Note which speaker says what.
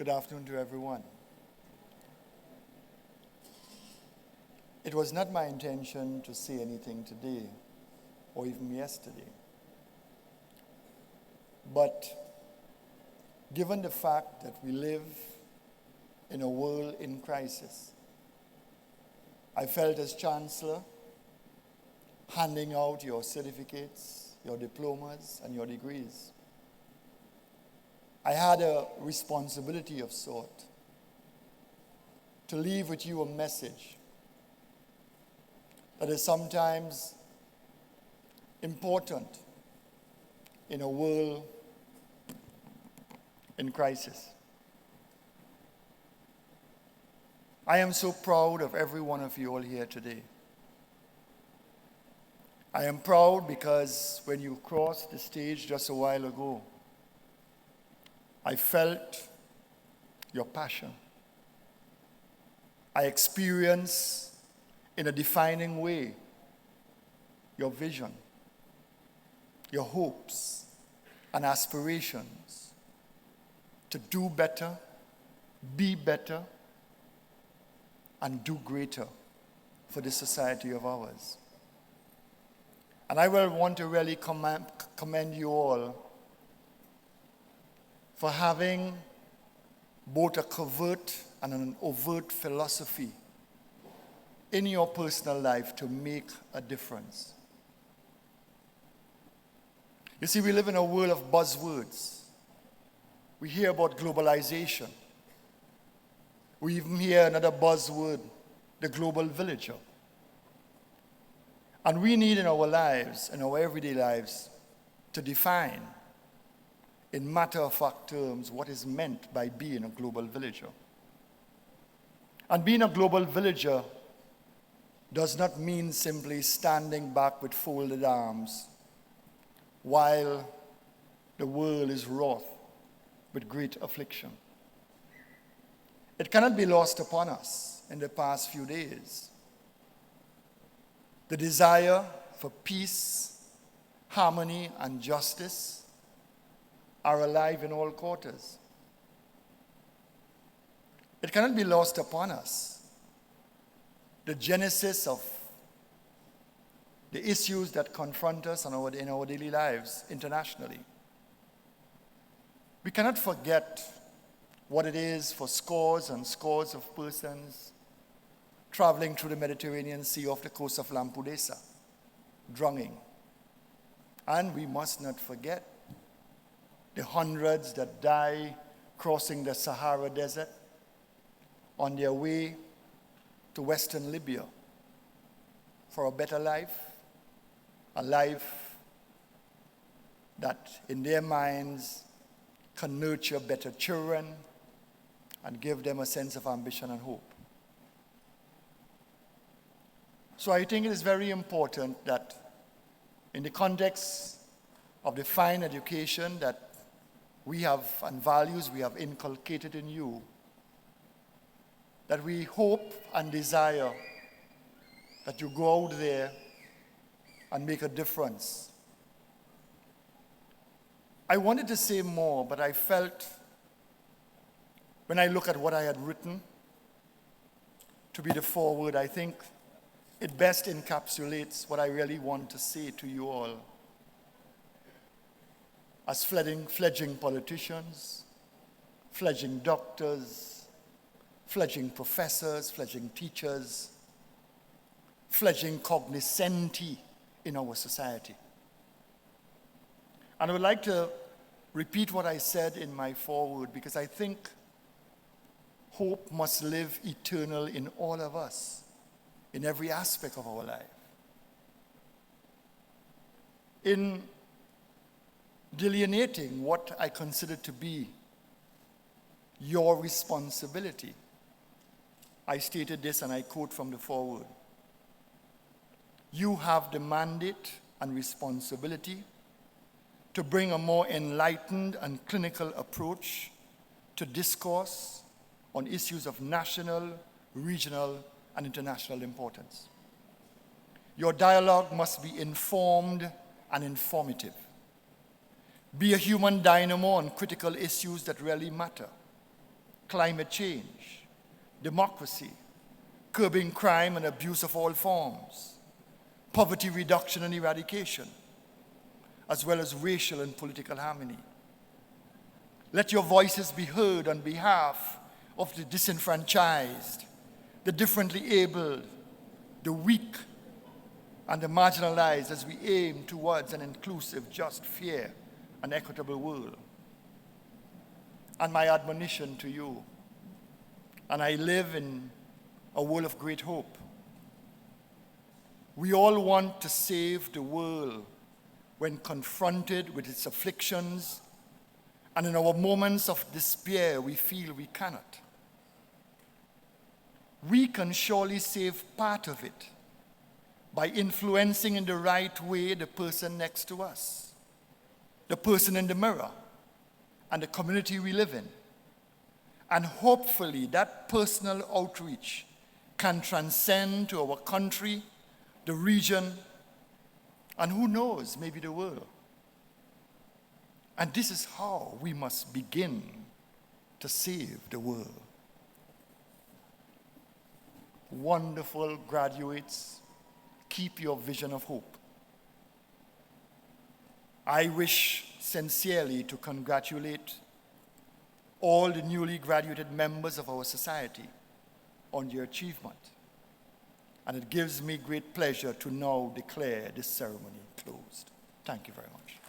Speaker 1: Good afternoon to everyone. It was not my intention to say anything today or even yesterday. But given the fact that we live in a world in crisis, I felt as Chancellor handing out your certificates, your diplomas, and your degrees. I had a responsibility of sort to leave with you a message that is sometimes important in a world in crisis. I am so proud of every one of you all here today. I am proud because when you crossed the stage just a while ago, I felt your passion. I experienced in a defining way your vision, your hopes and aspirations to do better, be better, and do greater for this society of ours. And I will want to really commend you all for having both a covert and an overt philosophy in your personal life to make a difference. You see, we live in a world of buzzwords. We hear about globalization. We even hear another buzzword, the global villager. And we need in our lives, in our everyday lives, to define in matter-of-fact terms what is meant by being a global villager. And being a global villager does not mean simply standing back with folded arms while the world is wrought with great affliction. It cannot be lost upon us in the past few days. The desire for peace, harmony, and justice are alive in all quarters. It cannot be lost upon us the genesis of the issues that confront us in our daily lives internationally. We cannot forget what it is for scores and scores of persons traveling through the Mediterranean Sea off the coast of Lampedusa, drowning. And we must not forget the hundreds that die crossing the Sahara Desert on their way to Western Libya for a better life, a life that in their minds can nurture better children and give them a sense of ambition and hope. So I think it is very important that in the context of the fine education that we have and values we have inculcated in you, that we hope and desire that you go out there and make a difference. I wanted to say more, but I felt when I look at what I had written to be the foreword, I think it best encapsulates what I really want to say to you all. As fledgling politicians, fledgling doctors, fledgling professors, fledgling teachers, fledgling cognoscenti in our society. And I would like to repeat what I said in my foreword because I think hope must live eternal in all of us, in every aspect of our life. In delineating what I consider to be your responsibility, I stated this, and I quote from the foreword. You have the mandate and responsibility to bring a more enlightened and clinical approach to discourse on issues of national, regional, and international importance. Your dialogue must be informed and informative. Be a human dynamo on critical issues that really matter. climate change, democracy, curbing crime and abuse of all forms, poverty reduction and eradication, as well as racial and political harmony. Let your voices be heard on behalf of the disenfranchised, the differently abled, the weak, and the marginalized as we aim towards an inclusive, just, fair, and equitable world. And my admonition to you, and I live in a world of great hope. We all want to save the world when confronted with its afflictions, and in our moments of despair, we feel we cannot. We can surely save part of it by influencing in the right way the person next to us, the person in the mirror, and the community we live in. And hopefully that personal outreach can transcend to our country, the region, and who knows, maybe the world. And this is how we must begin to save the world. Wonderful graduates, keep your vision of hope. I wish sincerely to congratulate all the newly graduated members of our society on your achievement. And it gives me great pleasure to now declare this ceremony closed. Thank you very much.